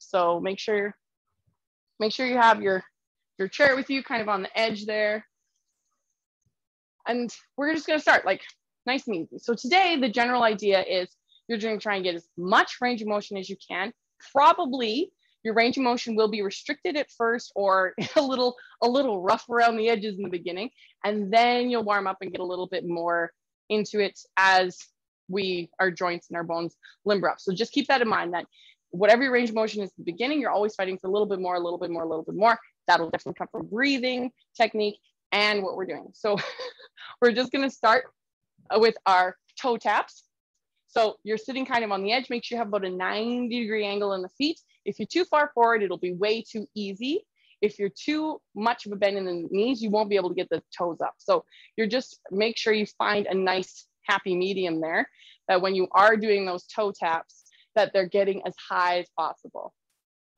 So make sure you have your chair with you kind of on the edge there. And we're just gonna start like nice and easy. So today, the general idea is you're gonna try and get as much range of motion as you can. Probably your range of motion will be restricted at first or a little rough around the edges in the beginning. And then you'll warm up and get a little bit more into it as our joints and our bones limber up. So just keep that in mind, that whatever your range of motion is at the beginning, you're always fighting for a little bit more, a little bit more, a little bit more. That'll definitely come from breathing technique and what we're doing. So we're just gonna start with our toe taps. So you're sitting kind of on the edge. Make sure you have about a 90-degree angle in the feet. If you're too far forward, it'll be way too easy. If you're too much of a bend in the knees, you won't be able to get the toes up. So you're just, make sure you find a nice happy medium there, that when you are doing those toe taps, that they're getting as high as possible.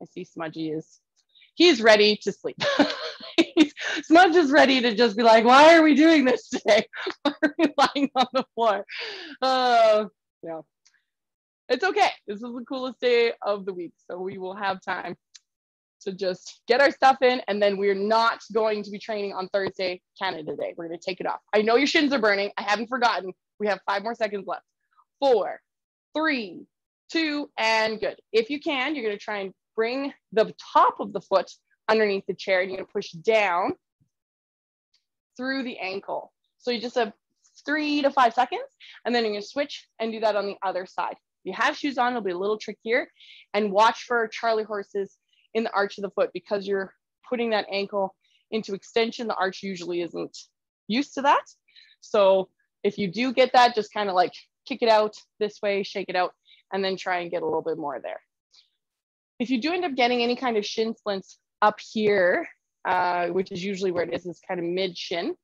I see Smudgy he's ready to sleep. Smudge is ready to just be like, why are we doing this today? Why are we lying on the floor? Yeah, it's okay. This is the coolest day of the week. So we will have time to just get our stuff in, and then we're not going to be training on Thursday, Canada Day. We're gonna take it off. I know your shins are burning. I haven't forgotten. We have 5 more seconds left. 4, 3, 2, and good. If you can, you're gonna try and bring the top of the foot underneath the chair, and you're gonna push down through the ankle. So you just have 3 to 5 seconds, and then you're gonna switch and do that on the other side. If you have shoes on, it'll be a little trickier, and watch for Charlie horses in the arch of the foot, because you're putting that ankle into extension. The arch usually isn't used to that. So if you do get that, just kind of like kick it out this way, shake it out, and then try and get a little bit more there. If you do end up getting any kind of shin splints up here, which is usually where it is kind of mid shin,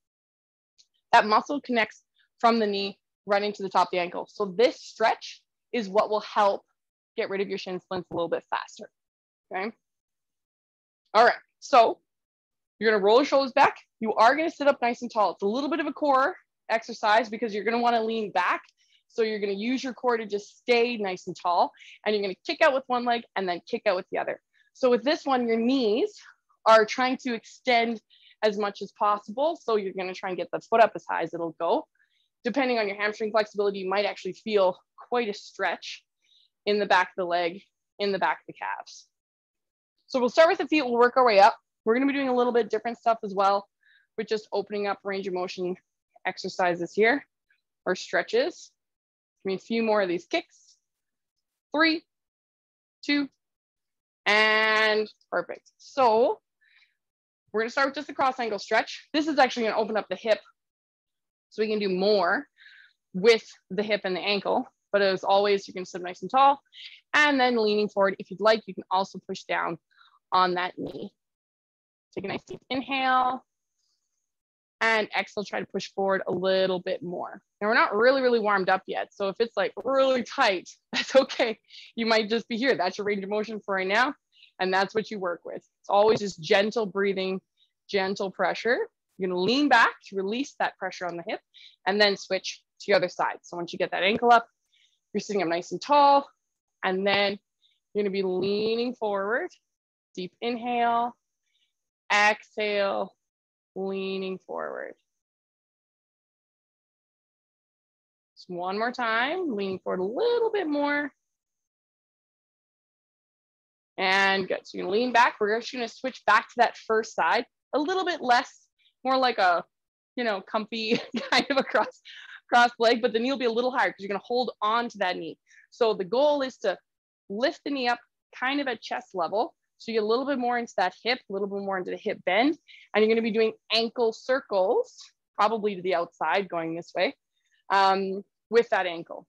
that muscle connects from the knee running to the top of the ankle. So this stretch is what will help get rid of your shin splints a little bit faster, okay? All right, so you're gonna roll your shoulders back. You are gonna sit up nice and tall. It's a little bit of a core exercise because you're gonna wanna lean back. So you're gonna use your core to just stay nice and tall, and you're gonna kick out with one leg and then kick out with the other. So with this one, your knees are trying to extend as much as possible. So you're gonna try and get the foot up as high as it'll go. Depending on your hamstring flexibility, you might actually feel quite a stretch in the back of the leg, in the back of the calves. So we'll start with the feet, we'll work our way up. We're gonna be doing a little bit different stuff as well, with just opening up range of motion exercises here, or stretches. Give me a few more of these kicks. 3, 2, and perfect. So we're gonna start with just a cross ankle stretch. This is actually gonna open up the hip, so we can do more with the hip and the ankle. But as always, you can sit nice and tall, and then leaning forward. If you'd like, you can also push down on that knee. Take a nice deep inhale, and exhale, try to push forward a little bit more. Now we're not really warmed up yet. So if it's like really tight, that's okay. You might just be here. That's your range of motion for right now. And that's what you work with. It's always just gentle breathing, gentle pressure. You're gonna lean back to release that pressure on the hip, and then switch to the other side. So once you get that ankle up, you're sitting up nice and tall, and then you're gonna be leaning forward. Deep inhale, exhale, leaning forward. Just one more time, leaning forward a little bit more. And good. So you're gonna lean back. We're actually gonna switch back to that first side, a little bit less, more like a, comfy kind of a cross leg, but the knee will be a little higher because you're gonna hold on to that knee. So the goal is to lift the knee up kind of at chest level. So you get a little bit more into that hip, a little bit more into the hip bend, and you're gonna be doing ankle circles, probably to the outside, going this way, with that ankle.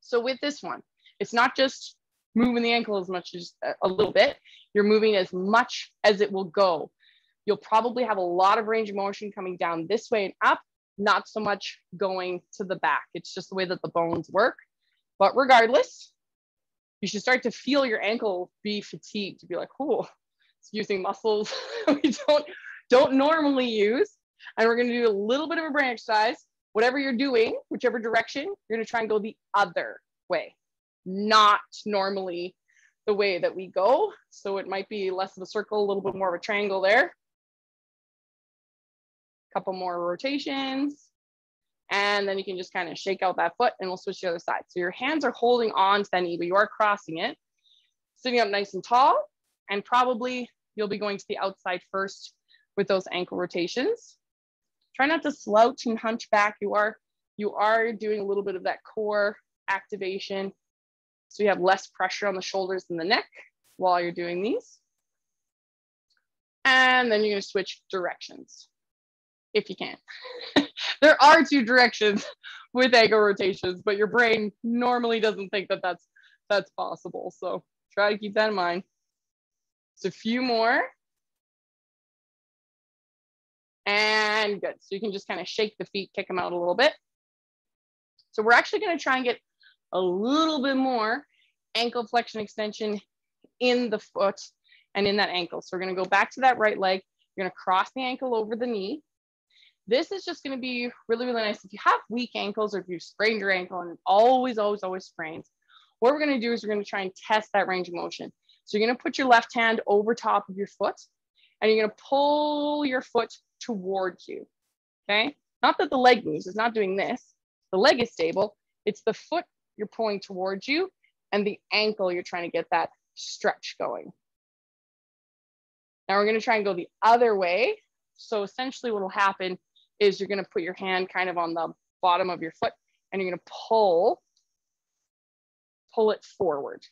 So with this one, it's not just moving the ankle as much as a little bit, you're moving as much as it will go. You'll probably have a lot of range of motion coming down this way and up, not so much going to the back. It's just the way that the bones work. But regardless, you should start to feel your ankle be fatigued, to be like, oh, it's using muscles we don't normally use. And we're gonna do a little bit of a brain exercise. Whatever you're doing, whichever direction, you're gonna try and go the other way, not normally the way that we go. So it might be less of a circle, a little bit more of a triangle there. Couple more rotations. And then you can just kind of shake out that foot and we'll switch to the other side. So your hands are holding on to that knee, but you are crossing it. Sitting up nice and tall, and probably you'll be going to the outside first with those ankle rotations. Try not to slouch and hunch back. You are doing a little bit of that core activation. So you have less pressure on the shoulders and the neck while you're doing these. And then you're going to switch directions if you can. There are two directions with ankle rotations, but your brain normally doesn't think that that's possible. So try to keep that in mind. So a few more. And good. So you can just kind of shake the feet, kick them out a little bit. So we're actually going to try and get a little bit more ankle flexion extension in the foot and in that ankle. So we're going to go back to that right leg. You're going to cross the ankle over the knee. This is just going to be really, really nice. If you have weak ankles or if you sprained your ankle and it always sprains, what we're going to do is we're going to try and test that range of motion. So you're going to put your left hand over top of your foot and you're going to pull your foot towards you. Okay. Not that the leg moves, it's not doing this. The leg is stable. It's the foot you're pulling towards you and the ankle you're trying to get that stretch going. Now we're going to try and go the other way. So essentially what will happen is you're going to put your hand kind of on the bottom of your foot and you're going to pull it forward.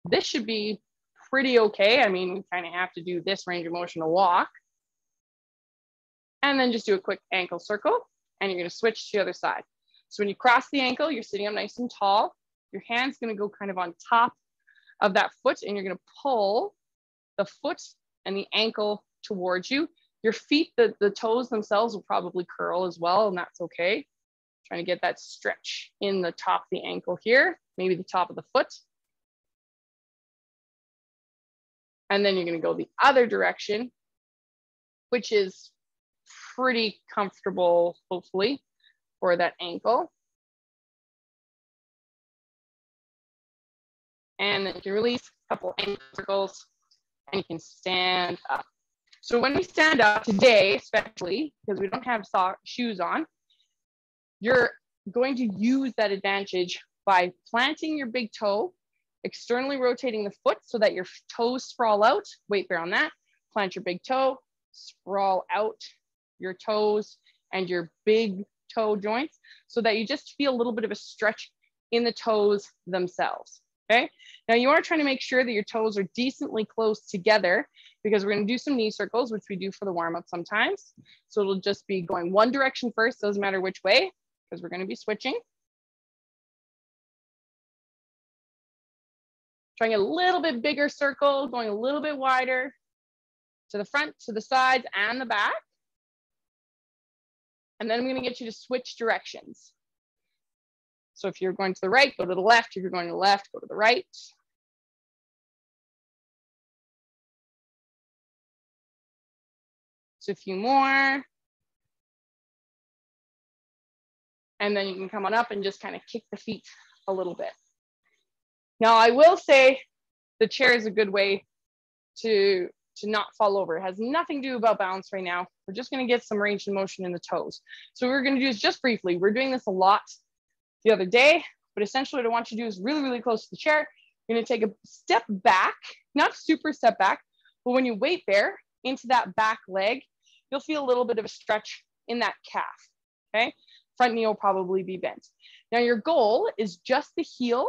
This should be pretty okay. I mean, we kind of have to do this range of motion to walk. And then just do a quick ankle circle and you're going to switch to the other side. So when you cross the ankle, you're sitting up nice and tall. Your hand's going to go kind of on top of that foot and you're going to pull the foot and the ankle towards you. Your feet, the toes themselves will probably curl as well, and that's okay. Trying to get that stretch in the top of the ankle here, maybe the top of the foot. And then you're going to go the other direction, which is pretty comfortable, hopefully, for that ankle. And then you can release a couple ankle circles and you can stand up. So when we stand up today, especially because we don't have shoes on, you're going to use that advantage by planting your big toe, externally rotating the foot so that your toes sprawl out. Weight bear on that. Plant your big toe, sprawl out your toes and your big toe joints so that you just feel a little bit of a stretch in the toes themselves. Okay. Now you are trying to make sure that your toes are decently close together because we're going to do some knee circles, which we do for the warm up sometimes. So it'll just be going one direction first, doesn't matter which way, because we're going to be switching. Trying a little bit bigger circle, going a little bit wider to the front, to the sides and the back. And then I'm going to get you to switch directions. So if you're going to the right, go to the left. If you're going to the left, go to the right. So a few more. And then you can come on up and just kind of kick the feet a little bit. Now I will say the chair is a good way to not fall over. It has nothing to do about balance right now. We're just going to get some range of motion in the toes. So what we're going to do is just briefly, we're doing this a lot the other day, but essentially what I want you to do is really, really close to the chair. You're going to take a step back, not super step back, but when you weight bear into that back leg, you'll feel a little bit of a stretch in that calf, okay? Front knee will probably be bent. Now your goal is just the heel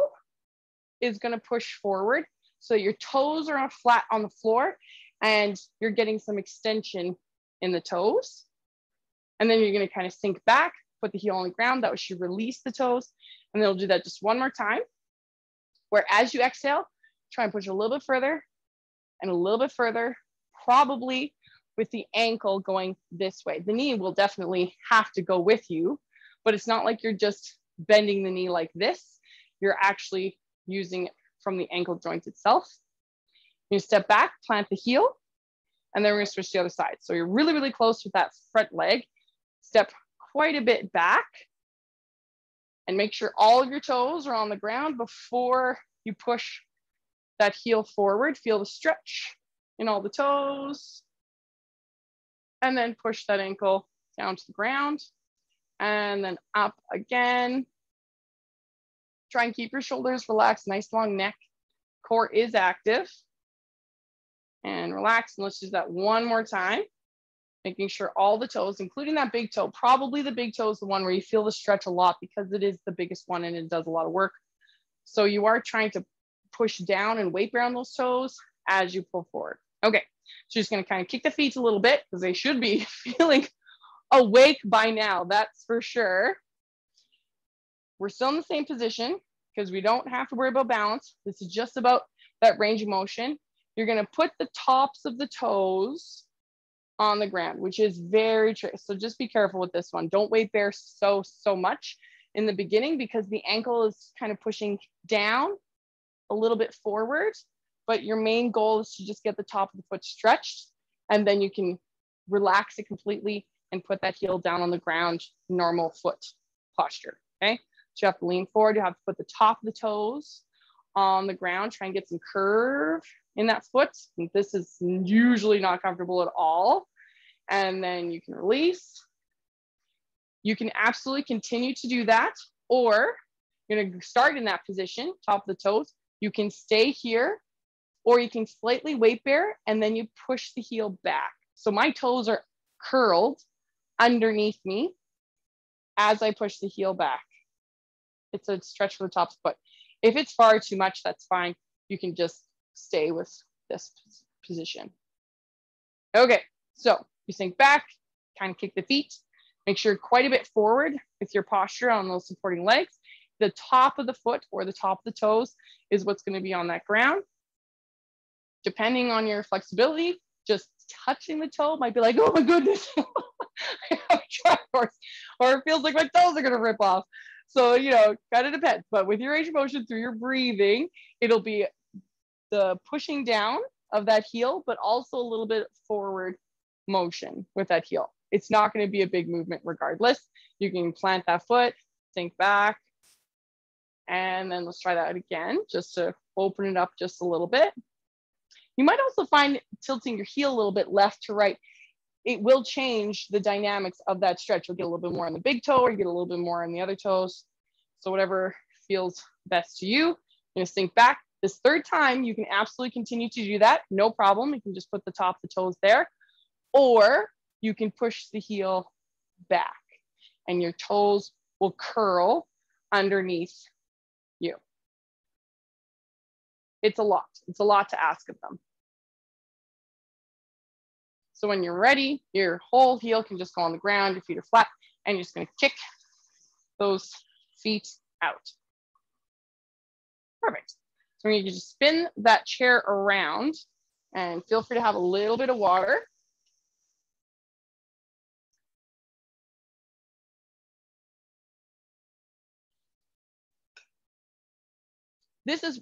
is going to push forward so your toes are flat on the floor and you're getting some extension in the toes. And then you're going to kind of sink back, put the heel on the ground. That should release the toes. And then we'll do that just one more time, where as you exhale, try and push a little bit further and a little bit further, probably with the ankle going this way. The knee will definitely have to go with you, but it's not like you're just bending the knee like this. You're actually using it from the ankle joint itself. You step back, plant the heel, and then we're going to switch to the other side. So you're really, really close with that front leg. Step quite a bit back and make sure all of your toes are on the ground before you push that heel forward, feel the stretch in all the toes, and then push that ankle down to the ground, and then up again. Try and keep your shoulders relaxed, nice long neck. Core is active. And relax, and let's do that one more time. Making sure all the toes, including that big toe, probably the big toe is the one where you feel the stretch a lot because it is the biggest one and it does a lot of work. So you are trying to push down and weight bear on those toes as you pull forward. Okay, so just gonna kind of kick the feet a little bit because they should be feeling awake by now, that's for sure. We're still in the same position because we don't have to worry about balance. This is just about that range of motion. You're gonna put the tops of the toes on the ground, which is very tricky. So just be careful with this one. Don't weight bear so much in the beginning because the ankle is kind of pushing down a little bit forward, but your main goal is to just get the top of the foot stretched, and then you can relax it completely and put that heel down on the ground, normal foot posture, okay? So you have to lean forward, you have to put the top of the toes on the ground, try and get some curve in that foot. And this is usually not comfortable at all. And then you can release. You can absolutely continue to do that, or you're gonna start in that position, top of the toes. You can stay here, or you can slightly weight bear, and then you push the heel back. So my toes are curled underneath me as I push the heel back. It's a stretch for the top of the foot. If it's far too much, that's fine. You can just stay with this position. Okay, so you sink back, kind of kick the feet, make sure quite a bit forward with your posture on those supporting legs. The top of the foot or the top of the toes is what's going to be on that ground. Depending on your flexibility, just touching the toe might be like, oh my goodness, I have a triforce, or it feels like my toes are going to rip off. So, you know, kind of depends. But with your range of motion through your breathing, it'll be the pushing down of that heel, but also a little bit forward motion with that heel. It's not going to be a big movement regardless. You can plant that foot, sink back, and then let's try that again, just to open it up just a little bit. You might also find tilting your heel a little bit left to right. It will change the dynamics of that stretch. You'll get a little bit more on the big toe, or you get a little bit more on the other toes. So whatever feels best to you. You're gonna sink back. This third time, you can absolutely continue to do that. No problem. You can just put the top of the toes there, or you can push the heel back and your toes will curl underneath you. It's a lot. It's a lot to ask of them. So when you're ready, your whole heel can just go on the ground, your feet are flat, and you're just gonna kick those feet out. Perfect. So you can just spin that chair around, and feel free to have a little bit of water.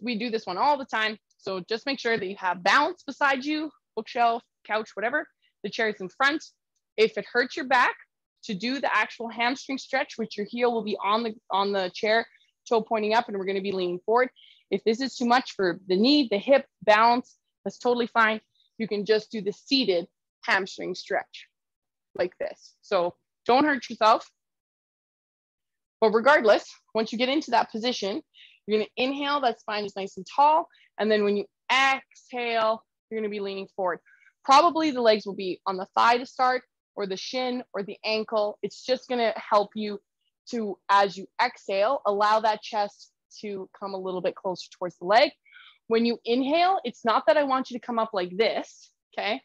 We do this one all the time. So just make sure that you have balance beside you, bookshelf, couch, whatever. The chair is in front. If it hurts your back, to do the actual hamstring stretch, which your heel will be on the chair, toe pointing up, and we're going to be leaning forward. If this is too much for the knee, the hip, balance, that's totally fine. You can just do the seated hamstring stretch like this. So don't hurt yourself. But regardless, once you get into that position, you're going to inhale, that spine is nice and tall. And then when you exhale, you're going to be leaning forward. Probably the legs will be on the thigh to start, or the shin, or the ankle. It's just going to help you to, as you exhale, allow that chest to come a little bit closer towards the leg. When you inhale, it's not that I want you to come up like this, okay?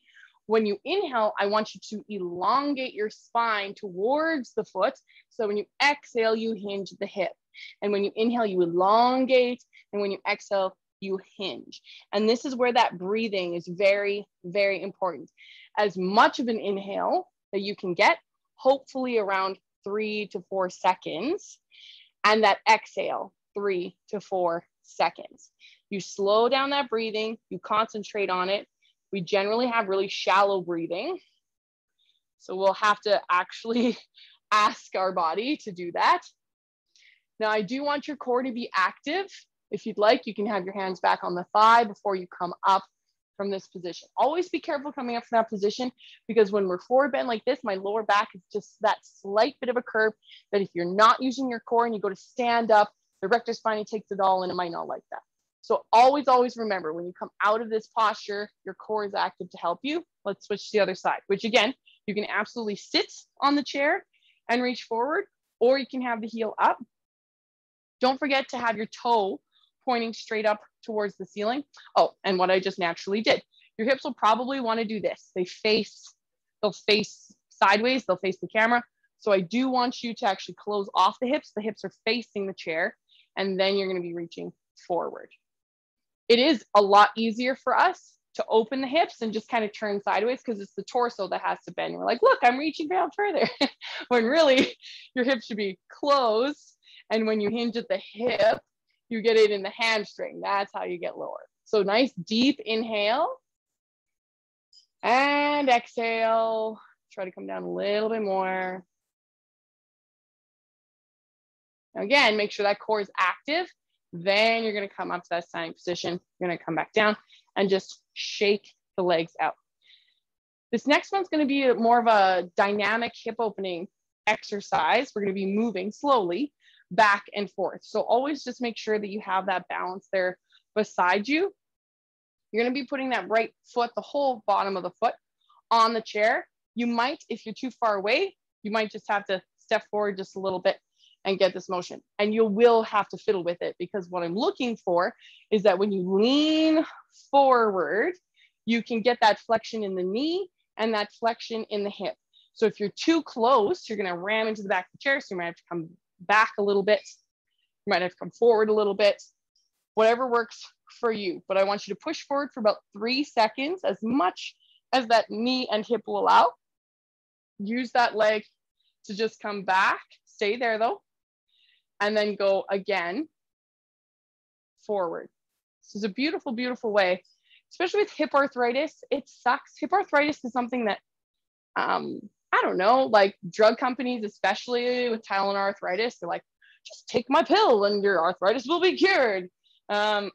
When you inhale, I want you to elongate your spine towards the foot. So when you exhale, you hinge the hip. And when you inhale, you elongate. And when you exhale, you hinge. And this is where that breathing is very, very important. As much of an inhale that you can get, hopefully around 3 to 4 seconds. And that exhale, 3 to 4 seconds. You slow down that breathing, you concentrate on it. We generally have really shallow breathing. So we'll have to actually ask our body to do that. Now, I do want your core to be active. If you'd like, you can have your hands back on the thigh before you come up from this position. Always be careful coming up from that position, because when we're forward bent like this, my lower back is just that slight bit of a curve that if you're not using your core and you go to stand up, the rectus spine takes it all and it might not like that. So always, always remember, when you come out of this posture, your core is active to help you. Let's switch to the other side, which again, you can absolutely sit on the chair and reach forward, or you can have the heel up. Don't forget to have your toe pointing straight up towards the ceiling. Oh, and what I just naturally did. Your hips will probably want to do this. They'll face sideways, they'll face the camera. So I do want you to actually close off the hips. The hips are facing the chair, and then you're going to be reaching forward. It is a lot easier for us to open the hips and just kind of turn sideways because it's the torso that has to bend. We're like, look, I'm reaching down further. When really your hips should be closed. And when you hinge at the hip, you get it in the hamstring. That's how you get lower. So nice deep inhale and exhale. Try to come down a little bit more. Now again, make sure that core is active. Then you're going to come up to that standing position. You're going to come back down and just shake the legs out. This next one's going to be more of a dynamic hip opening exercise. We're going to be moving slowly back and forth. So always just make sure that you have that balance there beside you. You're going to be putting that right foot, the whole bottom of the foot, on the chair. You might, if you're too far away, you might just have to step forward just a little bit and get this motion. And you will have to fiddle with it, because what I'm looking for is that when you lean forward, you can get that flexion in the knee and that flexion in the hip. So if you're too close, you're going to ram into the back of the chair. So you might have to come back a little bit. You might have to come forward a little bit, whatever works for you. But I want you to push forward for about 3 seconds, as much as that knee and hip will allow. Use that leg to just come back. Stay there though. And then go again forward. This is a beautiful, beautiful way, especially with hip arthritis. It sucks. Hip arthritis is something that, I don't know, like drug companies, especially with Tylenol arthritis, they're like, just take my pill and your arthritis will be cured. And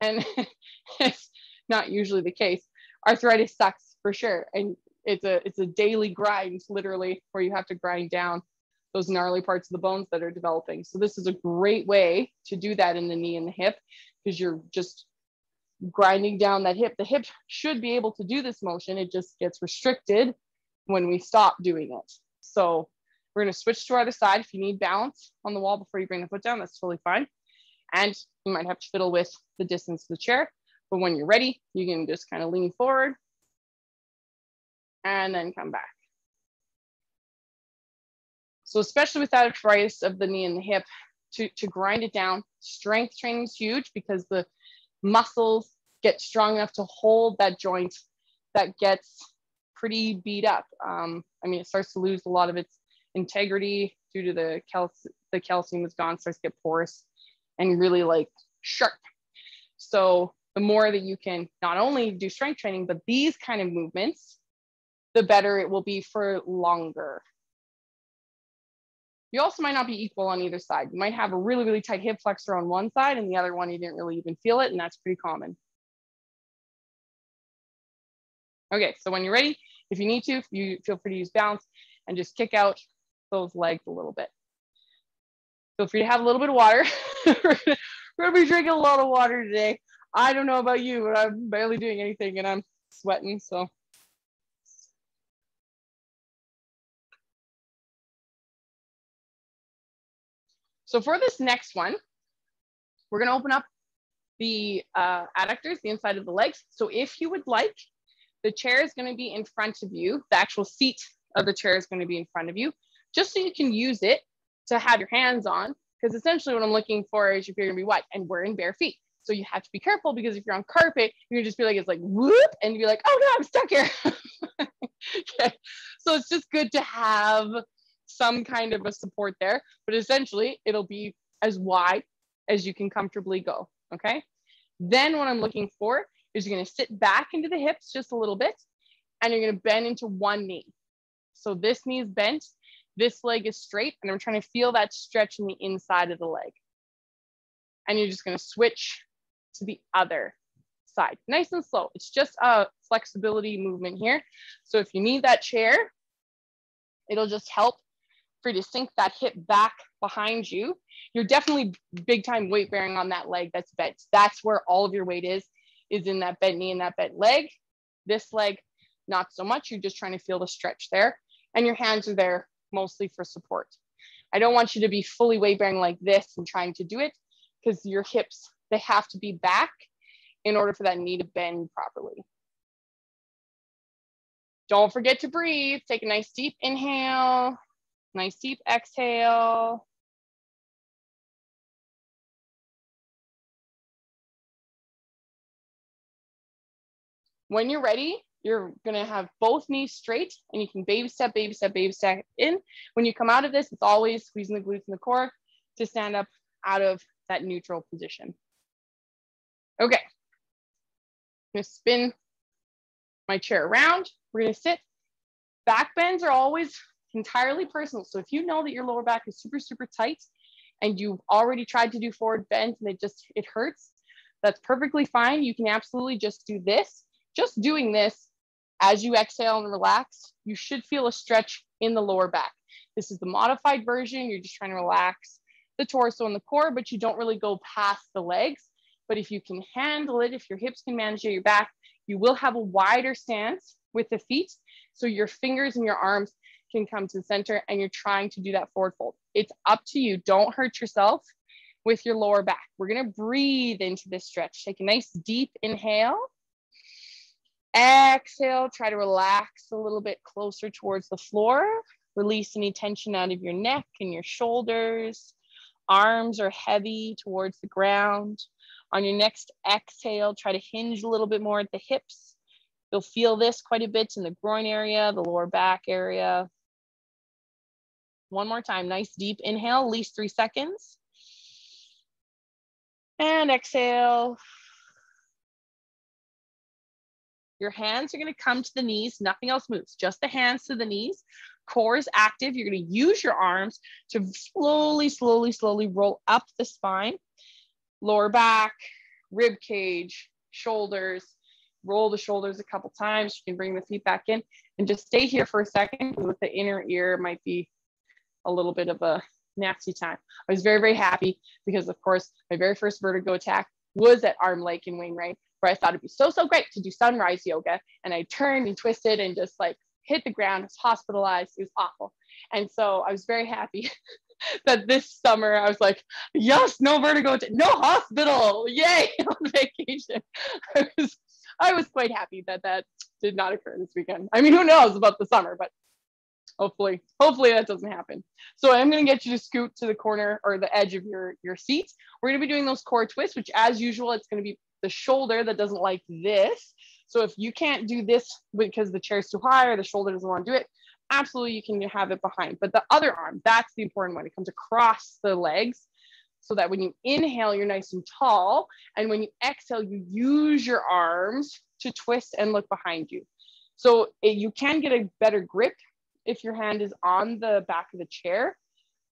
it's not usually the case. Arthritis sucks for sure. And it's a daily grind, literally, where you have to grind down those gnarly parts of the bones that are developing. So this is a great way to do that in the knee and the hip, because you're just grinding down that hip. The hip should be able to do this motion. It just gets restricted when we stop doing it. So we're going to switch to our other side. If you need balance on the wall before you bring the foot down, that's totally fine. And you might have to fiddle with the distance of the chair, but when you're ready, you can just kind of lean forward and then come back. So especially with that arthritis of the knee and the hip, to grind it down, strength training is huge, because the muscles get strong enough to hold that joint that gets pretty beat up. I mean, it starts to lose a lot of its integrity due to the calcium is gone, starts to get porous and really like sharp. So the more that you can not only do strength training, but these kind of movements, the better it will be for longer. You also might not be equal on either side. You might have a really, really tight hip flexor on one side and the other one, you didn't really even feel it. And that's pretty common. Okay, so when you're ready, if you need to, you feel free to use balance and just kick out those legs a little bit. Feel free to have a little bit of water. We're gonna be drinking a lot of water today. I don't know about you, but I'm barely doing anything and I'm sweating, so. So for this next one, we're gonna open up the adductors, the inside of the legs. So if you would like, the chair is gonna be in front of you. The actual seat of the chair is gonna be in front of you, just so you can use it to have your hands on, because essentially what I'm looking for is if you're gonna be wet and wearing bare feet. So you have to be careful, because if you're on carpet, you're gonna just be like, it's like whoop, and you're like, oh no, I'm stuck here. Okay, so it's just good to have some kind of a support there, but essentially it'll be as wide as you can comfortably go, okay? Then what I'm looking for is you're gonna sit back into the hips just a little bit, and you're gonna bend into one knee. So this knee is bent, this leg is straight, and I'm trying to feel that stretch in the inside of the leg. and you're just gonna switch to the other side. Nice and slow. It's just a flexibility movement here. So if you need that chair, it'll just help for you to sink that hip back behind you. You're definitely big time weight bearing on that leg that's bent. That's where all of your weight is in that bent knee and that bent leg. This leg, not so much. You're just trying to feel the stretch there. And your hands are there mostly for support. I don't want you to be fully weight bearing like this and trying to do it, because your hips, they have to be back in order for that knee to bend properly. Don't forget to breathe. Take a nice deep inhale, nice deep exhale. When you're ready, you're gonna have both knees straight, and you can baby step, baby step, baby step in. When you come out of this, it's always squeezing the glutes and the core to stand up out of that neutral position. Okay, I'm gonna spin my chair around. We're gonna sit. Back bends are always entirely personal. So if you know that your lower back is super, super tight and you've already tried to do forward bends and it hurts, that's perfectly fine. You can absolutely just do this. Just doing this as you exhale and relax, you should feel a stretch in the lower back. This is the modified version. You're just trying to relax the torso and the core, but you don't really go past the legs. But if you can handle it, if your hips can manage your back, you will have a wider stance with the feet. So your fingers and your arms can come to the center, and you're trying to do that forward fold. It's up to you. Don't hurt yourself with your lower back. We're gonna breathe into this stretch. Take a nice deep inhale. Exhale, try to relax a little bit closer towards the floor. Release any tension out of your neck and your shoulders. Arms are heavy towards the ground. On your next exhale, try to hinge a little bit more at the hips. You'll feel this quite a bit in the groin area, the lower back area. One more time, nice deep inhale, at least 3 seconds. And exhale. Your hands are gonna come to the knees, nothing else moves, just the hands to the knees. Core is active. You're gonna use your arms to slowly, slowly, slowly roll up the spine. Lower back, rib cage, shoulders. Roll the shoulders a couple times. You can bring the feet back in and just stay here for a second. With the inner ear, it might be a little bit of a nasty time. I was very, very happy because, of course, my very first vertigo attack was at Arm Lake in Wainwright, where I thought it'd be so, so great to do sunrise yoga. And I turned and twisted and just like hit the ground, was hospitalized. It was awful. And so I was very happy that this summer I was like, yes, no vertigo, no hospital, yay, on vacation. I was quite happy that that did not occur this weekend. I mean, who knows about the summer, but hopefully that doesn't happen. So I'm going to get you to scoot to the corner or the edge of your seat. We're going to be doing those core twists, which as usual, it's going to be the shoulder that doesn't like this. So if you can't do this because the chair's too high or the shoulder doesn't want to do it, absolutely you can have it behind. But the other arm, that's the important one. It comes across the legs so that when you inhale, you're nice and tall. And when you exhale, you use your arms to twist and look behind you. So you can get a better grip if your hand is on the back of the chair.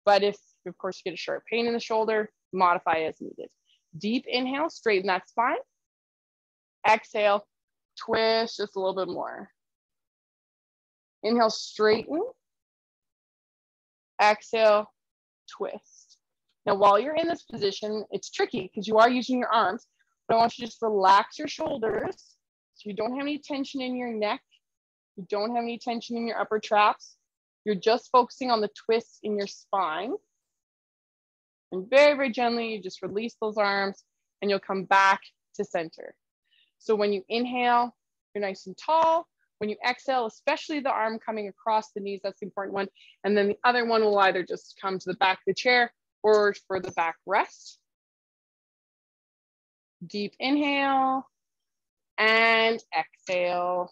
But if, of course, you get a sharp pain in the shoulder, modify as needed. Deep inhale, straighten that spine. Exhale, twist just a little bit more. Inhale, straighten. Exhale, twist. Now, while you're in this position, it's tricky because you are using your arms, but I want you to just relax your shoulders so you don't have any tension in your neck. You don't have any tension in your upper traps. You're just focusing on the twists in your spine. And very, very gently, you just release those arms and you'll come back to center. So when you inhale, you're nice and tall. When you exhale, especially the arm coming across the knees, that's the important one. And then the other one will either just come to the back of the chair or for the back rest. Deep inhale and exhale.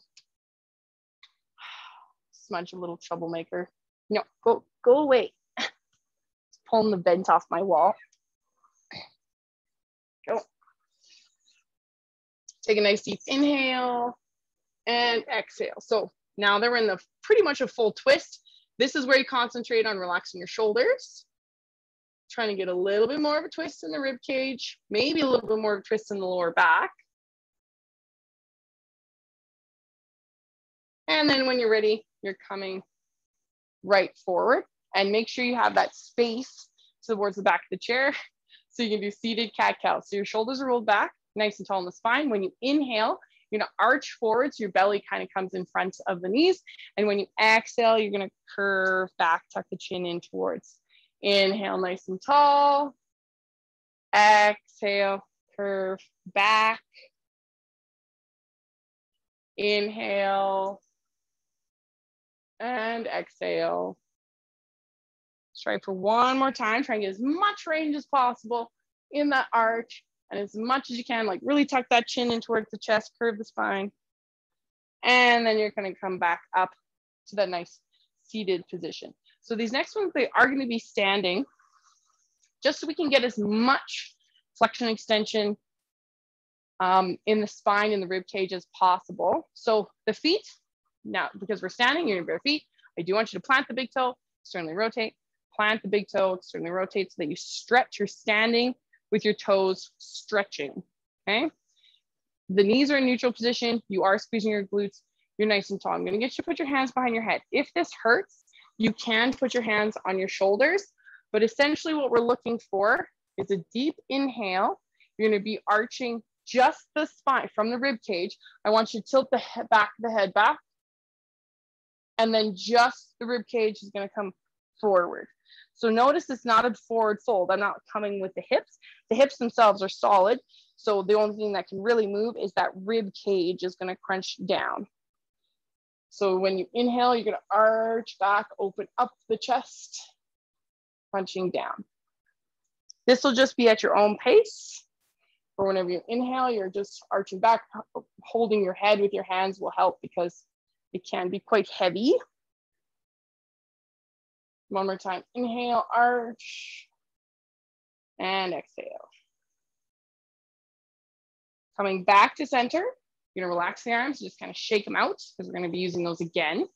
Smudge, a little troublemaker. No, go away. It's pulling the vent off my wall. Go. Take a nice deep inhale and exhale. So now that we're in the pretty much a full twist, this is where you concentrate on relaxing your shoulders. Trying to get a little bit more of a twist in the rib cage, maybe a little bit more of a twist in the lower back. And then when you're ready, you're coming right forward, and make sure you have that space towards the back of the chair. So you can do seated cat-cow. So your shoulders are rolled back, nice and tall in the spine. When you inhale, you're gonna arch forward, so your belly kind of comes in front of the knees. And when you exhale, you're gonna curve back, tuck the chin in towards. Inhale, nice and tall. Exhale, curve back. Inhale and exhale. Try for one more time. Try and get as much range as possible in that arch, and as much as you can, like really tuck that chin in towards the chest, curve the spine. And then you're gonna come back up to that nice seated position. So these next ones, they are gonna be standing, just so we can get as much flexion extension in the spine and the rib cage as possible. So the feet, now, because we're standing, you're gonna bare feet. I do want you to plant the big toe, externally rotate, plant the big toe, externally rotate, so that you stretch. You're standing with your toes stretching, okay? The knees are in neutral position. You are squeezing your glutes. You're nice and tall. I'm gonna get you to put your hands behind your head. If this hurts, you can put your hands on your shoulders, but essentially what we're looking for is a deep inhale. You're gonna be arching just the spine from the rib cage. I want you to tilt the head back, and then just the rib cage is gonna come forward. So notice it's not a forward fold. I'm not coming with the hips. The hips themselves are solid. So the only thing that can really move is that rib cage is gonna crunch down. So when you inhale, you're gonna arch back, open up the chest, crunching down. This will just be at your own pace. Or whenever you inhale, you're just arching back. Holding your head with your hands will help because it can be quite heavy. One more time, inhale, arch, and exhale. Coming back to center, you're gonna relax the arms, just kind of shake them out because we're gonna be using those again.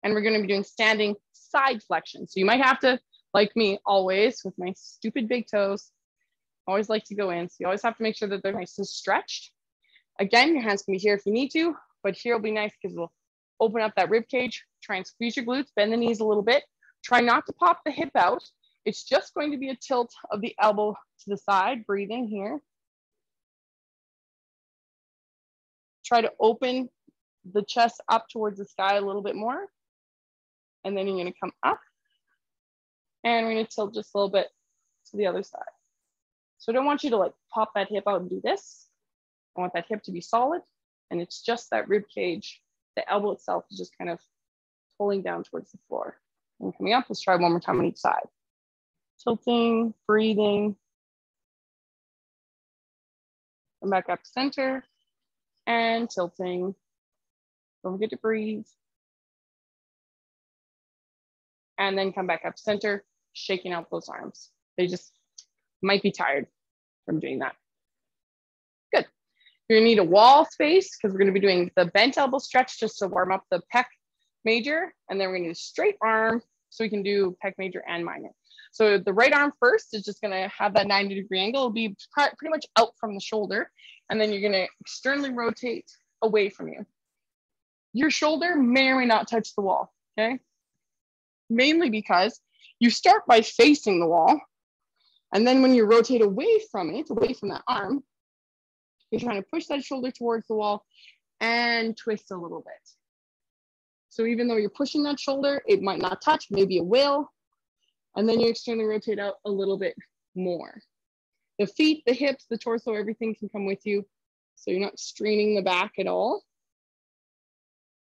And we're gonna be doing standing side flexion. So you might have to, like me always, with my stupid big toes, always like to go in. So you always have to make sure that they're nice and stretched. Again, your hands can be here if you need to, but here will be nice because we'll open up that rib cage, try and squeeze your glutes, bend the knees a little bit. Try not to pop the hip out. It's just going to be a tilt of the elbow to the side, breathing here. Try to open the chest up towards the sky a little bit more. And then you're gonna come up and we're gonna tilt just a little bit to the other side. So I don't want you to like pop that hip out and do this. I want that hip to be solid, and it's just that rib cage. The elbow itself is just kind of pulling down towards the floor. And coming up, let's try one more time on each side. Tilting, breathing. Come back up center and tilting. Don't forget to breathe. And then come back up center, shaking out those arms. They just might be tired from doing that. Good. You're gonna need a wall space because we're gonna be doing the bent elbow stretch just to warm up the pec major. And then we're gonna do straight arm so we can do pec major and minor. So the right arm first is just gonna have that 90-degree angle. It'll be pretty much out from the shoulder. And then you're gonna externally rotate away from you. Your shoulder may or may not touch the wall, okay? Mainly because you start by facing the wall. And then when you rotate away from it, away from that arm, you're trying to push that shoulder towards the wall and twist a little bit. So even though you're pushing that shoulder, it might not touch, maybe it will. And then you externally rotate out a little bit more. The feet, the hips, the torso, everything can come with you. So you're not straining the back at all.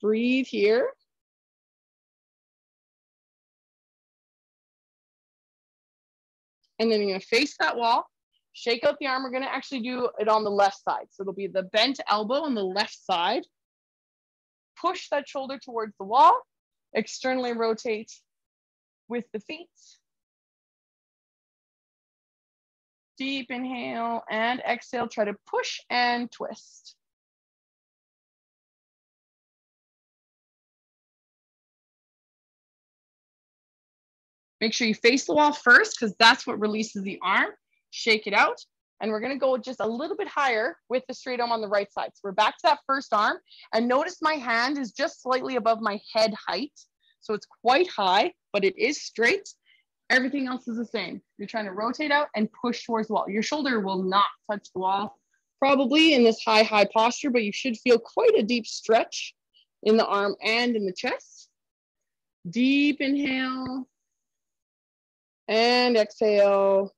Breathe here. And then you're gonna face that wall, shake out the arm. We're gonna actually do it on the left side. So it'll be the bent elbow on the left side. Push that shoulder towards the wall, externally rotate with the feet. Deep inhale and exhale, try to push and twist. Make sure you face the wall first because that's what releases the arm. Shake it out. And we're gonna go just a little bit higher with the straight arm on the right side. So we're back to that first arm. And notice my hand is just slightly above my head height. So it's quite high, but it is straight. Everything else is the same. You're trying to rotate out and push towards the wall. Your shoulder will not touch the wall, probably in this high posture, but you should feel quite a deep stretch in the arm and in the chest. Deep inhale and exhale.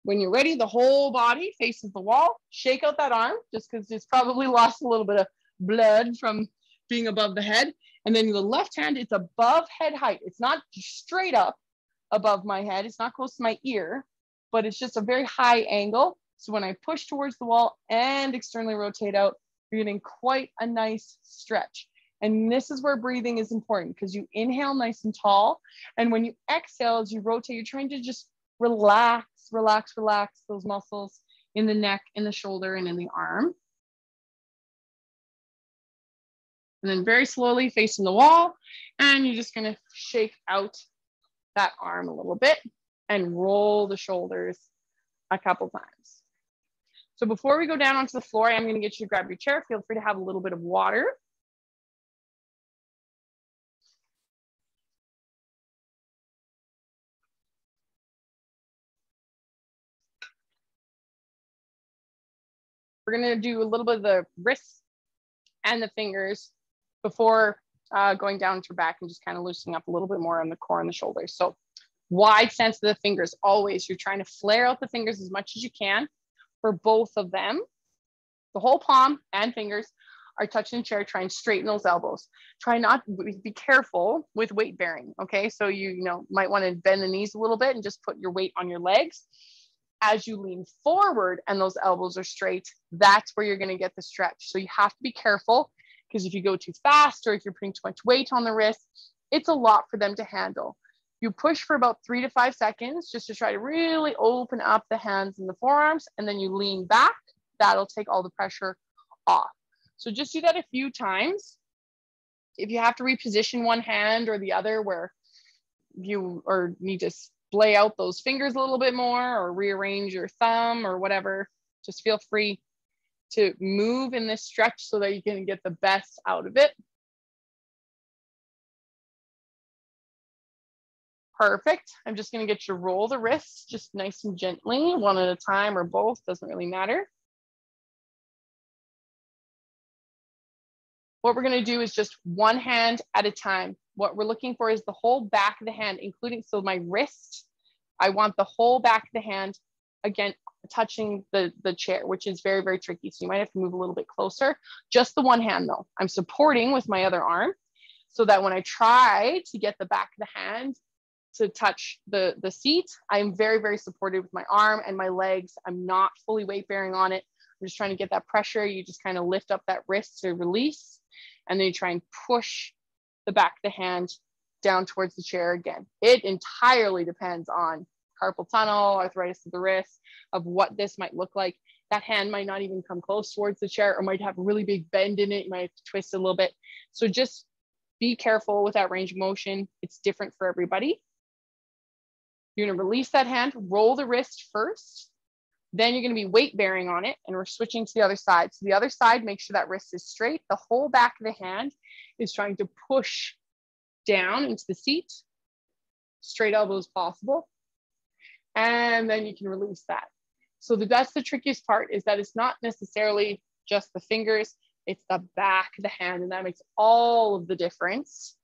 When you're ready, the whole body faces the wall. Shake out that arm just because it's probably lost a little bit of blood from being above the head. And then the left hand, it's above head height. It's not straight up above my head. It's not close to my ear, but it's just a very high angle. So when I push towards the wall and externally rotate out, you're getting quite a nice stretch. And this is where breathing is important because you inhale nice and tall. And when you exhale, as you rotate, you're trying to just relax those muscles in the neck, in the shoulder, and in the arm. And then very slowly facing the wall, and you're just gonna shake out that arm a little bit and roll the shoulders a couple times. So before we go down onto the floor, I'm gonna get you to grab your chair. Feel free to have a little bit of water. We're gonna do a little bit of the wrists and the fingers before going down to your back and just kind of loosening up a little bit more on the core and the shoulders. So wide stance of the fingers, always. You're trying to flare out the fingers as much as you can for both of them. The whole palm and fingers are touching the chair. Try and straighten those elbows. Try not, be careful with weight bearing, okay? So you might want to bend the knees a little bit and just put your weight on your legs. As you lean forward and those elbows are straight, that's where you're going to get the stretch. So you have to be careful because if you go too fast or if you're putting too much weight on the wrist, it's a lot for them to handle. You push for about 3 to 5 seconds just to try to really open up the hands and the forearms, and then you lean back. That'll take all the pressure off. So just do that a few times. If you have to reposition one hand or the other where you need to splay out those fingers a little bit more or rearrange your thumb or whatever, just feel free to move in this stretch so that you can get the best out of it. Perfect. I'm just going to get you to roll the wrists just nice and gently, one at a time or both, doesn't really matter. What we're going to do is just one hand at a time. What we're looking for is the whole back of the hand, including, so my wrist, I want the whole back of the hand, again, touching the chair, which is very, very tricky. So you might have to move a little bit closer. Just the one hand though. I'm supporting with my other arm so that when I try to get the back of the hand to touch the seat, I'm very, very supported with my arm and my legs. I'm not fully weight bearing on it. I'm just trying to get that pressure. You just kind of lift up that wrist to release, and then you try and push the back of the hand down towards the chair again. It entirely depends on carpal tunnel, arthritis of the wrist, of what this might look like. That hand might not even come close towards the chair or might have a really big bend in it. You might have to twist it a little bit. So just be careful with that range of motion. It's different for everybody. You're gonna release that hand, roll the wrist first, then you're gonna be weight bearing on it, and we're switching to the other side. So the other side, make sure that wrist is straight. The whole back of the hand is trying to push down into the seat, straight elbow as possible. And then you can release that. So that's the trickiest part, is that it's not necessarily just the fingers, it's the back of the hand, and that makes all of the difference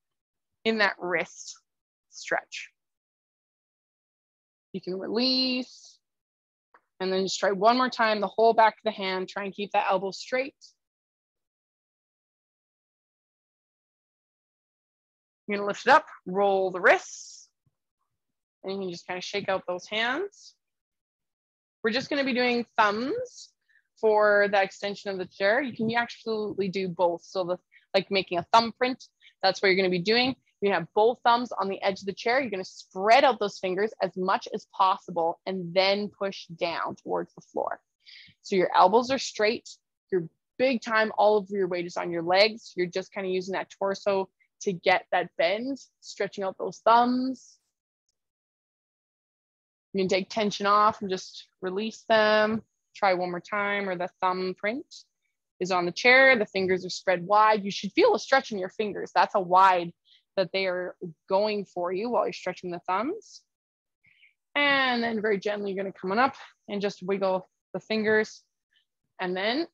in that wrist stretch. You can release, and then just try one more time, the whole back of the hand, try and keep that elbow straight. You're gonna lift it up, roll the wrists, and you can just kind of shake out those hands. We're just gonna be doing thumbs for that extension of the chair. You can absolutely do both. So like making a thumbprint, that's what you're gonna be doing. You're gonna have both thumbs on the edge of the chair. You're gonna spread out those fingers as much as possible and then push down towards the floor. So your elbows are straight. You're big time, all of your weight is on your legs. You're just kind of using that torso to get that bend, stretching out those thumbs. You can take tension off and just release them. Try one more time, where the thumb print is on the chair. The fingers are spread wide. You should feel a stretch in your fingers. That's how wide that they are going for you while you're stretching the thumbs. And then very gently, you're gonna come on up and just wiggle the fingers. And then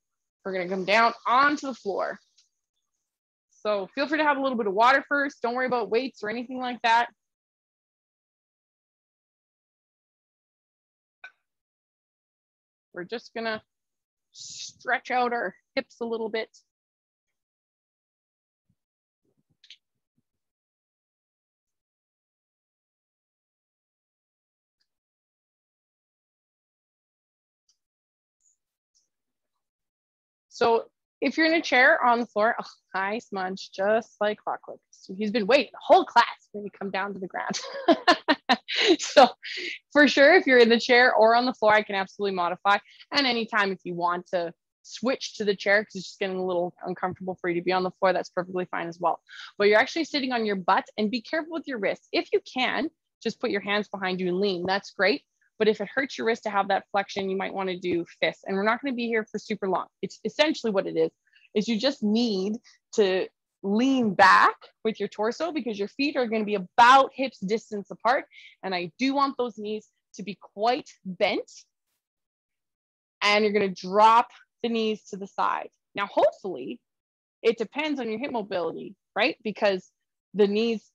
we're gonna come down onto the floor. So feel free to have a little bit of water first. Don't worry about weights or anything like that. We're just gonna stretch out our hips a little bit. So if you're in a chair on the floor, oh, hi, Smudge, just like clockwork. So he's been waiting the whole class when you come down to the ground. So for sure, if you're in the chair or on the floor, I can absolutely modify. And anytime if you want to switch to the chair because it's just getting a little uncomfortable for you to be on the floor, that's perfectly fine as well. But you're actually sitting on your butt, and be careful with your wrists. If you can, just put your hands behind you and lean. That's great. But if it hurts your wrist to have that flexion, you might want to do fists. And we're not going to be here for super long. It's essentially what it is you just need to lean back with your torso because your feet are going to be about hips distance apart. And I do want those knees to be quite bent. And you're going to drop the knees to the side. Now, hopefully, it depends on your hip mobility, right? Because the knees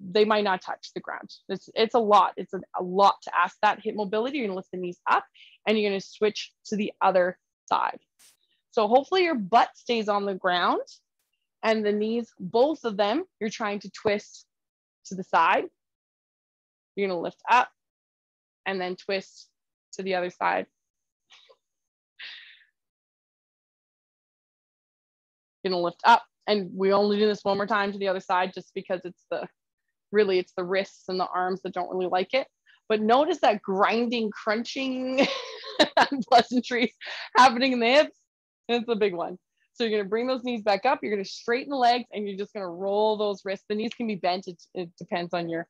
they might not touch the ground. It's a lot. It's a lot to ask that hip mobility. You're going to lift the knees up and you're going to switch to the other side. So hopefully your butt stays on the ground and the knees, both of them, you're trying to twist to the side. You're going to lift up and then twist to the other side. You're going to lift up, and we only do this one more time to the other side just because it's the wrists and the arms that don't really like it. But notice that grinding, crunching pleasantries happening in the hips. It's a big one. So you're going to bring those knees back up. You're going to straighten the legs and you're just going to roll those wrists. The knees can be bent. It depends on your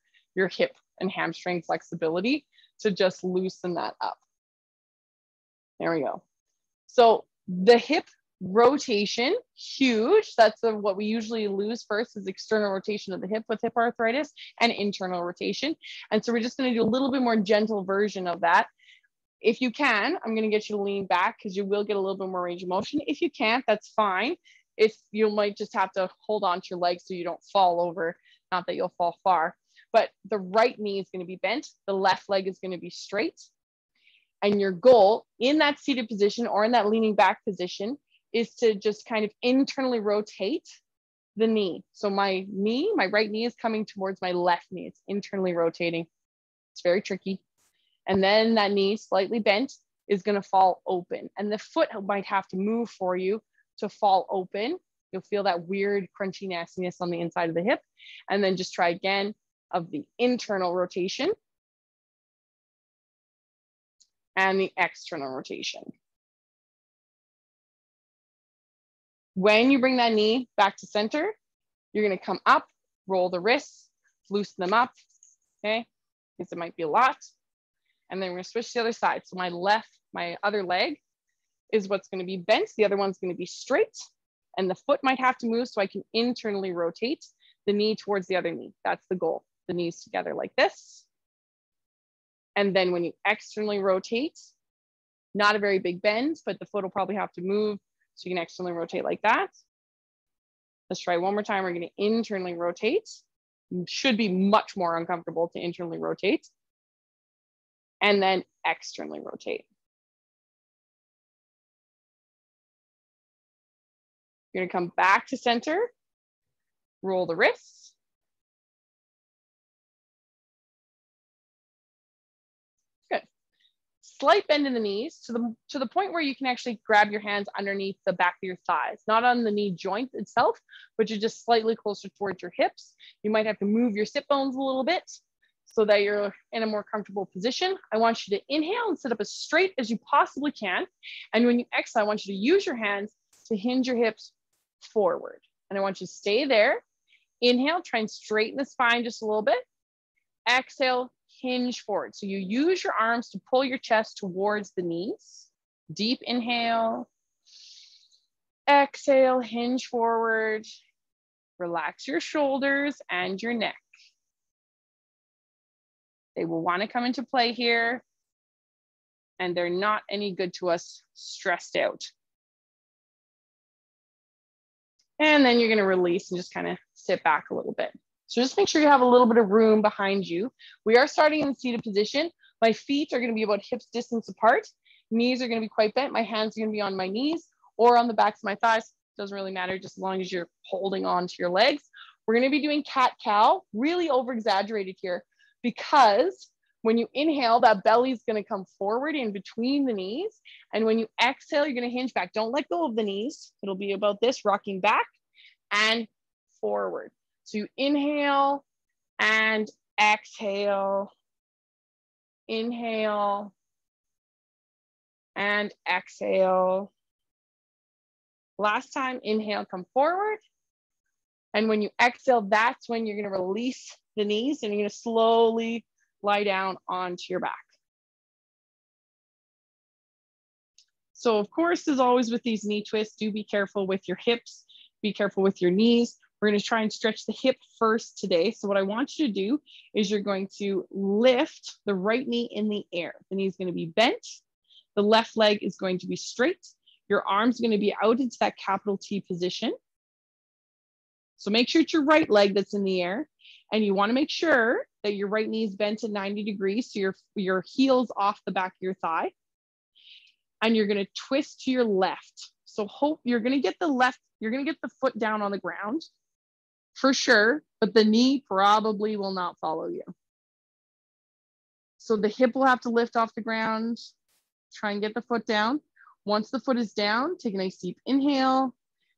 hip and hamstring flexibility to just loosen that up. There we go. So the hip rotation, huge. That's what we usually lose first, is external rotation of the hip with hip arthritis, and internal rotation. And so we're just going to do a little bit more gentle version of that. If you can, I'm going to get you to lean back because you will get a little bit more range of motion. If you can't, that's fine. If you might just have to hold on to your legs so you don't fall over, not that you'll fall far. But the right knee is going to be bent. The left leg is going to be straight. And your goal in that seated position or in that leaning back position is to just kind of internally rotate the knee. So my right knee is coming towards my left knee. It's internally rotating. It's very tricky. And then that knee, slightly bent, is going to fall open. And the foot might have to move for you to fall open. You'll feel that weird crunchy nastiness on the inside of the hip. And then just try again of the internal rotation and the external rotation. When you bring that knee back to center, you're going to come up, roll the wrists, loosen them up, okay? Because it might be a lot. And then we're going to switch to the other side. So my other leg is what's going to be bent. The other one's going to be straight. And the foot might have to move so I can internally rotate the knee towards the other knee. That's the goal. The knees together like this. And then when you externally rotate, not a very big bend, but the foot will probably have to move. So you can externally rotate like that. Let's try one more time. We're going to internally rotate. It should be much more uncomfortable to internally rotate. And then externally rotate. You're going to come back to center, roll the wrists. Good. Slight bend in the knees to the point where you can actually grab your hands underneath the back of your thighs, not on the knee joint itself, but you're just slightly closer towards your hips. You might have to move your sit bones a little bit so that you're in a more comfortable position. I want you to inhale and sit up as straight as you possibly can. And when you exhale, I want you to use your hands to hinge your hips forward. And I want you to stay there. Inhale, try and straighten the spine just a little bit. Exhale, hinge forward. So you use your arms to pull your chest towards the knees. Deep inhale. Exhale, hinge forward. Relax your shoulders and your neck. They will want to come into play here, and they're not any good to us stressed out. And then you're going to release and just kind of sit back a little bit. So just make sure you have a little bit of room behind you. We are starting in the seated position. My feet are going to be about hips distance apart. Knees are going to be quite bent. My hands are going to be on my knees or on the backs of my thighs. Doesn't really matter, just as long as you're holding on to your legs. We're going to be doing cat-cow, really over-exaggerated here, because when you inhale, that belly is going to come forward in between the knees. And when you exhale, you're going to hinge back. Don't let go of the knees. It'll be about this, rocking back and forward. So you inhale and exhale. Inhale and exhale. Last time, inhale, come forward. And when you exhale, that's when you're going to release the knees and you're going to slowly lie down onto your back. So of course, as always with these knee twists, do be careful with your hips, be careful with your knees. We're going to try and stretch the hip first today. So what I want you to do is you're going to lift the right knee in the air. The knee is going to be bent. The left leg is going to be straight. Your arm's going to be out into that capital T position. So make sure it's your right leg that's in the air. And you want to make sure that your right knee is bent at 90 degrees. So your heel's off the back of your thigh. And you're going to twist to your left. So hope you're going to get the foot down on the ground for sure, but the knee probably will not follow you. So the hip will have to lift off the ground. Try and get the foot down. Once the foot is down, take a nice deep inhale.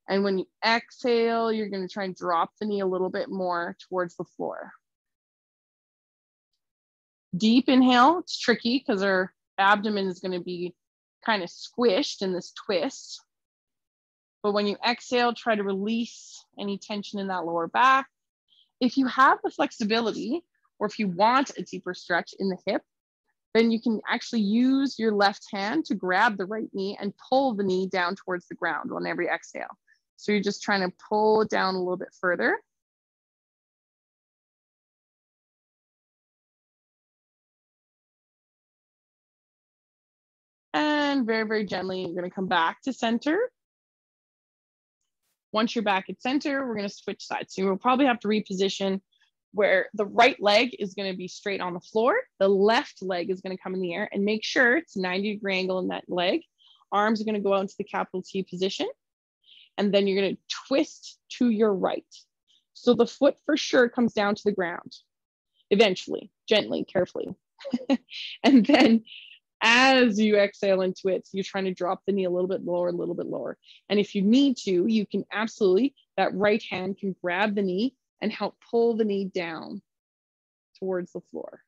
And when you exhale, you're going to try and drop the knee a little bit more towards the floor. Deep inhale, it's tricky because our abdomen is going to be kind of squished in this twist. But when you exhale, try to release any tension in that lower back. If you have the flexibility, or if you want a deeper stretch in the hip, then you can actually use your left hand to grab the right knee and pull the knee down towards the ground on every exhale. So you're just trying to pull it down a little bit further. And very, very gently, you're going to come back to center. Once you're back at center, we're going to switch sides. So you'll probably have to reposition where the right leg is going to be straight on the floor. The left leg is going to come in the air, and make sure it's 90-degree angle in that leg. Arms are going to go out into the capital T position. And then you're going to twist to your right. So the foot for sure comes down to the ground. Eventually, gently, carefully. And then as you exhale into it, you're trying to drop the knee a little bit lower, a little bit lower. And if you need to, you can absolutely, that right hand can grab the knee and help pull the knee down towards the floor.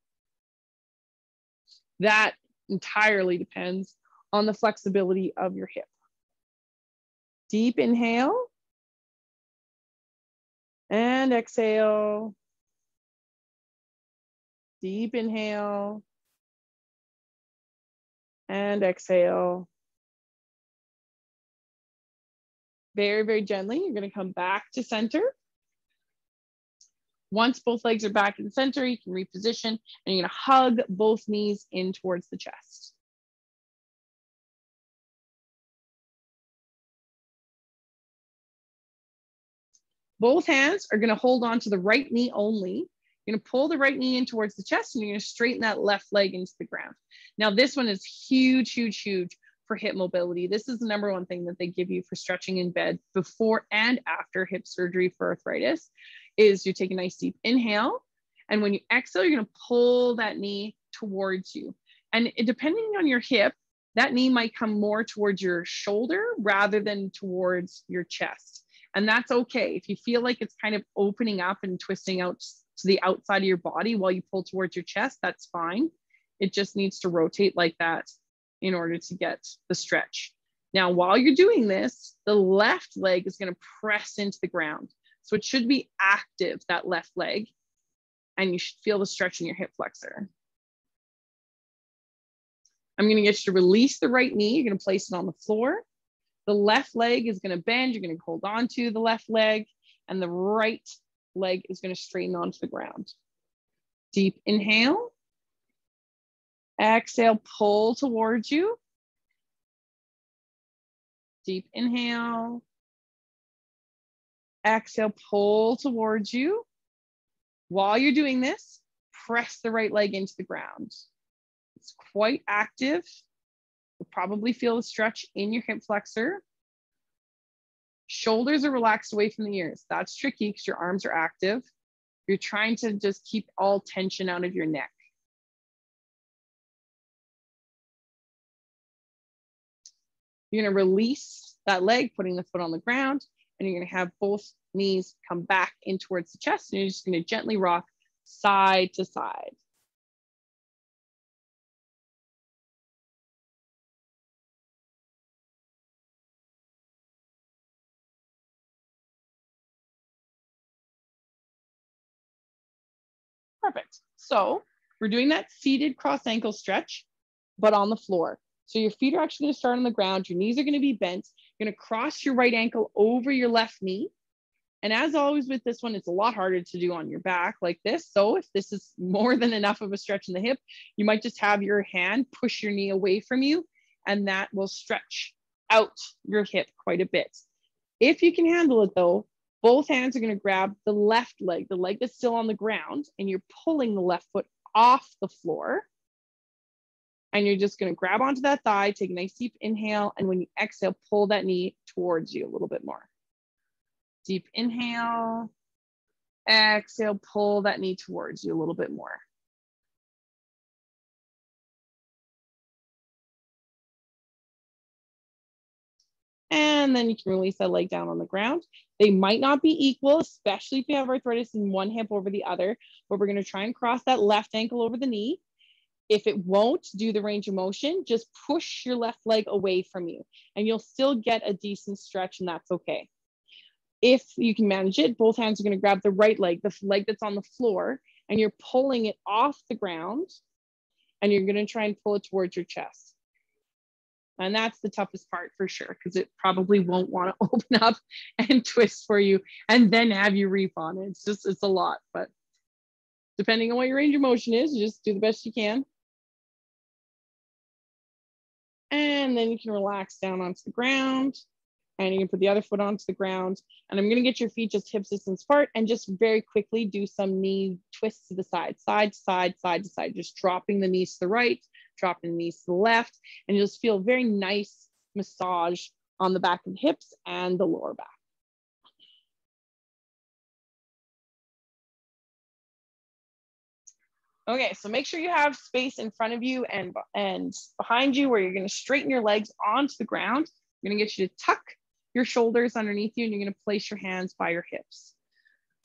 That entirely depends on the flexibility of your hip. Deep inhale and exhale. Deep inhale and exhale. Very, very gently, you're going to come back to center. Once both legs are back in center, you can reposition, and you're going to hug both knees in towards the chest. Both hands are going to hold on to the right knee only. You're going to pull the right knee in towards the chest, and you're going to straighten that left leg into the ground. Now, this one is huge, huge, huge for hip mobility. This is the number one thing that they give you for stretching in bed before and after hip surgery for arthritis, is you take a nice deep inhale. And when you exhale, you're going to pull that knee towards you. And depending on your hip, that knee might come more towards your shoulder rather than towards your chest. And that's okay. If you feel like it's kind of opening up and twisting out to the outside of your body while you pull towards your chest, that's fine. It just needs to rotate like that in order to get the stretch. Now, while you're doing this, the left leg is going to press into the ground. So it should be active, that left leg, and you should feel the stretch in your hip flexor. I'm gonna get you to release the right knee. You're gonna place it on the floor. The left leg is gonna bend. You're gonna hold on to the left leg, and the right leg is gonna straighten onto the ground. Deep inhale. Exhale, pull towards you. Deep inhale. Exhale, pull towards you. While you're doing this, press the right leg into the ground. It's quite active. You'll probably feel the stretch in your hip flexor. Shoulders are relaxed away from the ears. That's tricky because your arms are active. You're trying to just keep all tension out of your neck. You're gonna release that leg, putting the foot on the ground, and you're gonna have both knees come back in towards the chest, and you're just gonna gently rock side to side. Perfect. So we're doing that seated cross ankle stretch, but on the floor. So your feet are actually gonna start on the ground. Your knees are gonna be bent. You're gonna cross your right ankle over your left knee. And as always with this one, it's a lot harder to do on your back like this. So if this is more than enough of a stretch in the hip, you might just have your hand push your knee away from you, and that will stretch out your hip quite a bit. If you can handle it though, both hands are gonna grab the left leg, the leg that's still on the ground, and you're pulling the left foot off the floor. And you're just gonna grab onto that thigh, take a nice deep inhale, and when you exhale, pull that knee towards you a little bit more. Deep inhale, exhale, pull that knee towards you a little bit more. And then you can release that leg down on the ground. They might not be equal, especially if you have arthritis in one hip over the other, but we're gonna try and cross that left ankle over the knee. If it won't do the range of motion, just push your left leg away from you and you'll still get a decent stretch, and that's okay. If you can manage it, both hands are gonna grab the right leg, the leg that's on the floor, and you're pulling it off the ground, and you're gonna try and pull it towards your chest. And that's the toughest part for sure, because it probably won't wanna open up and twist for you and then have you reef on it. It's a lot, but depending on what your range of motion is, you just do the best you can. And then you can relax down onto the ground, and you can put the other foot onto the ground. And I'm gonna get your feet just hip distance apart and just very quickly do some knee twists to the side, side to side, side to side, just dropping the knees to the right, dropping the knees to the left, and you'll just feel very nice massage on the back of the hips and the lower back. Okay, so make sure you have space in front of you and behind you where you're gonna straighten your legs onto the ground. I'm gonna get you to tuck your shoulders underneath you, and you're gonna place your hands by your hips.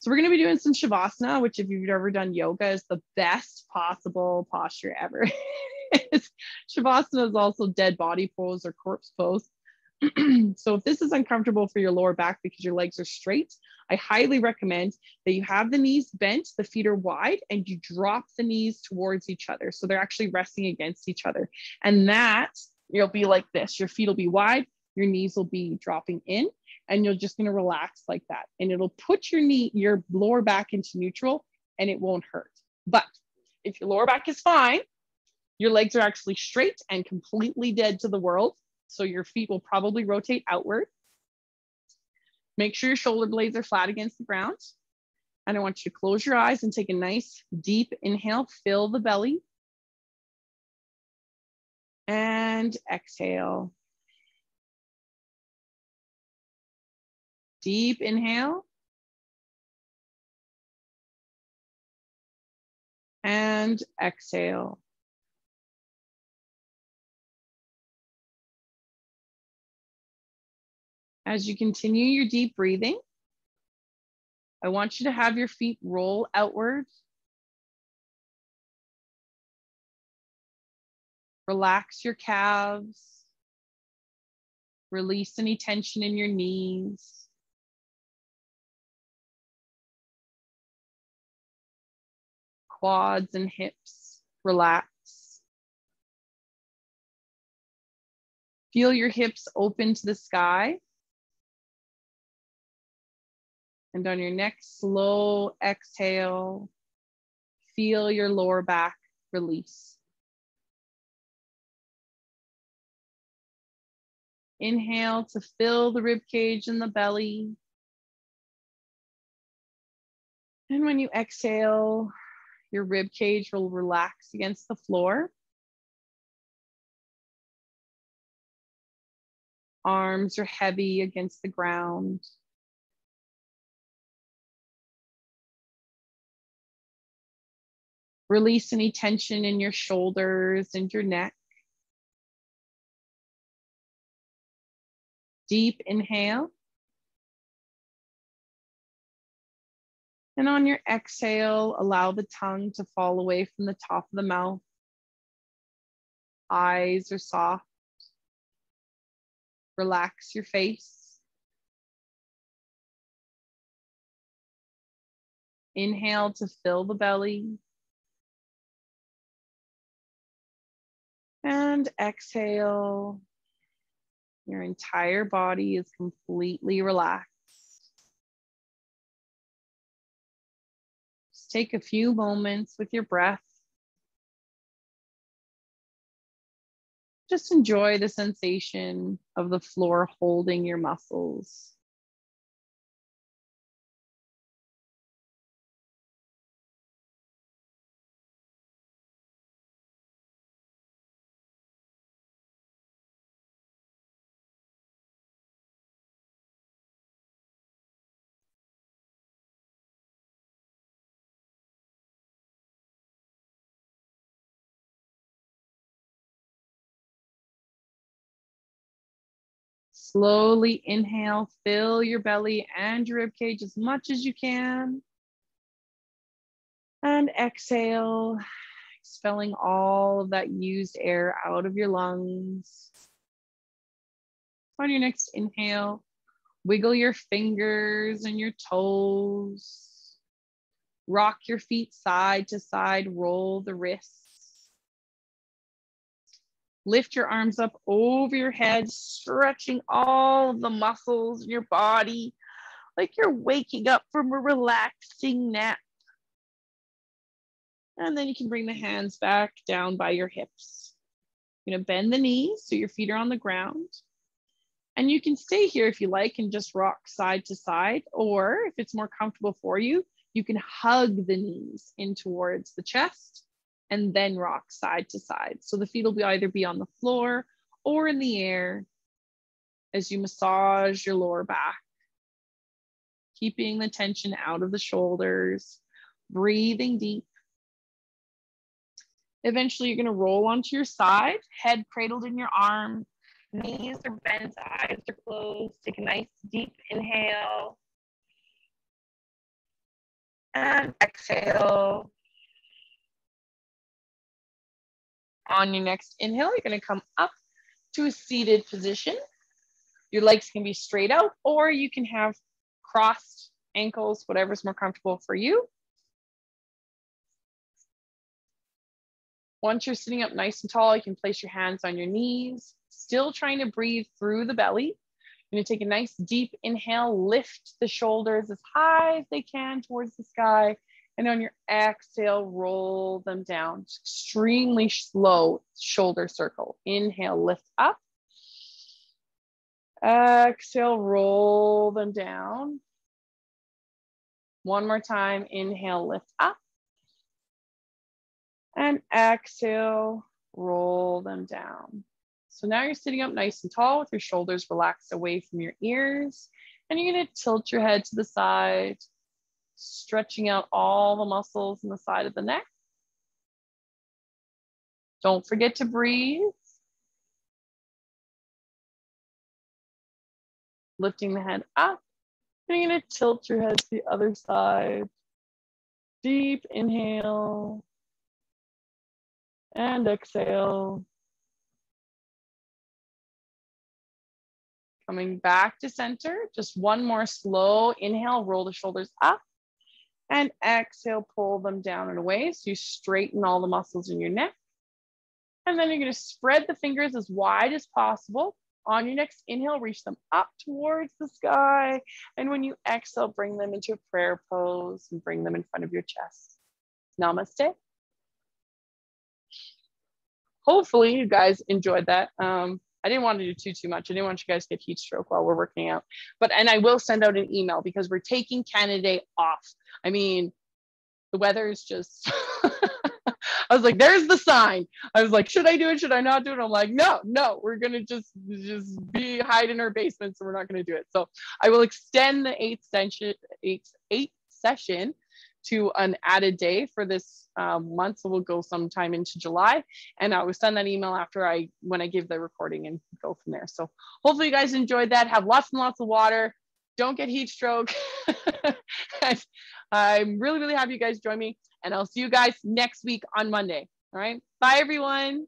So we're gonna be doing some Shavasana, which if you've ever done yoga is the best possible posture ever. Shavasana is also dead body pose or corpse pose. So if this is uncomfortable for your lower back because your legs are straight, I highly recommend that you have the knees bent, the feet are wide, and you drop the knees towards each other. So they're actually resting against each other. And that, you'll be like this. Your feet will be wide, your knees will be dropping in, and you're just gonna relax like that. And it'll put your lower back into neutral, and it won't hurt. But if your lower back is fine, your legs are actually straight and completely dead to the world. So your feet will probably rotate outward. Make sure your shoulder blades are flat against the ground. And I want you to close your eyes and take a nice deep inhale, fill the belly. And exhale. Deep inhale. And exhale. As you continue your deep breathing, I want you to have your feet roll outward. Relax your calves. Release any tension in your knees. quads and hips relax. Feel your hips open to the sky. And on your next slow exhale, feel your lower back release. Inhale to fill the rib cage and the belly. And when you exhale, your rib cage will relax against the floor. Arms are heavy against the ground. Release any tension in your shoulders and your neck. Deep inhale. And on your exhale, allow the tongue to fall away from the top of the mouth. Eyes are soft. Relax your face. Inhale to fill the belly. And exhale. Your entire body is completely relaxed. Just take a few moments with your breath. Just enjoy the sensation of the floor holding your muscles. Slowly inhale, fill your belly and your rib cage as much as you can. And exhale, expelling all of that used air out of your lungs. On your next inhale, wiggle your fingers and your toes. Rock your feet side to side, roll the wrists. Lift your arms up over your head, stretching all of the muscles in your body, like you're waking up from a relaxing nap. And then you can bring the hands back down by your hips. You're gonna bend the knees so your feet are on the ground. And you can stay here if you like and just rock side to side, or if it's more comfortable for you, you can hug the knees in towards the chest and then rock side to side. So the feet will either be on the floor or in the air as you massage your lower back, keeping the tension out of the shoulders, breathing deep. Eventually, you're gonna roll onto your side, head cradled in your arm, knees are bent, eyes are closed. Take a nice deep inhale. And exhale. On your next inhale, you're gonna come up to a seated position. Your legs can be straight out, or you can have crossed ankles, whatever's more comfortable for you. Once you're sitting up nice and tall, you can place your hands on your knees, still trying to breathe through the belly. You're gonna take a nice deep inhale, lift the shoulders as high as they can towards the sky. And on your exhale, roll them down. Just extremely slow shoulder circle. Inhale, lift up. Exhale, roll them down. One more time, inhale, lift up. And exhale, roll them down. So now you're sitting up nice and tall with your shoulders relaxed away from your ears. And you're gonna tilt your head to the side, stretching out all the muscles in the side of the neck. Don't forget to breathe. Lifting the head up. And you're gonna tilt your head to the other side. Deep inhale. And exhale. Coming back to center. Just one more slow inhale, roll the shoulders up. And exhale, pull them down and away. So you straighten all the muscles in your neck. And then you're going to spread the fingers as wide as possible. On your next inhale, reach them up towards the sky. And when you exhale, bring them into a prayer pose and bring them in front of your chest. Namaste. Hopefully you guys enjoyed that. I didn't want to do too much. I didn't want you guys to get heat stroke while we're working out. And I will send out an email because we're taking Canada Day off. I mean, the weather is just, I was like, there's the sign. I was like, should I do it? Should I not do it? I'm like, no, we're going to just be hide in our basements. So we're not going to do it. So I will extend the eighth session to an added day for this month. So we'll go sometime into July, and I will send that email after when I give the recording and go from there. So hopefully you guys enjoyed that. Have lots and lots of water. Don't get heat stroke. I'm really, really happy you guys join me, and I'll see you guys next week on Monday. All right. Bye, everyone.